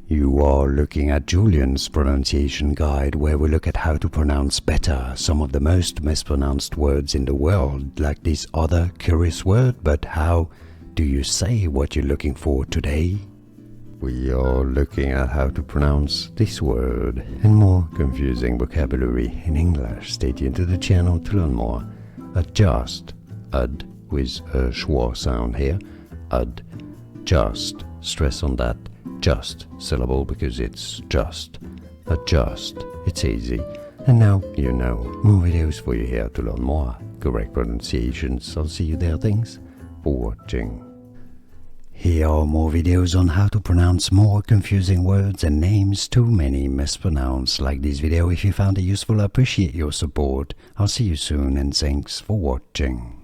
You are looking at Julian's pronunciation guide, where we look at how to pronounce better some of the most mispronounced words in the world, like this other curious word. But how do you say what you're looking for today? We are looking at how to pronounce this word and more confusing vocabulary in English. Stay tuned to the channel to learn more. Adjust, ad with a schwa sound here, ad, just, stress on that just syllable because it's just, adjust, it's easy. And now you know, more videos for you here to learn more correct pronunciations. I'll see you there. Thanks for watching. Here are more videos on how to pronounce more confusing words and names too many mispronounced. Like this video if you found it useful. I appreciate your support. I'll see you soon and thanks for watching.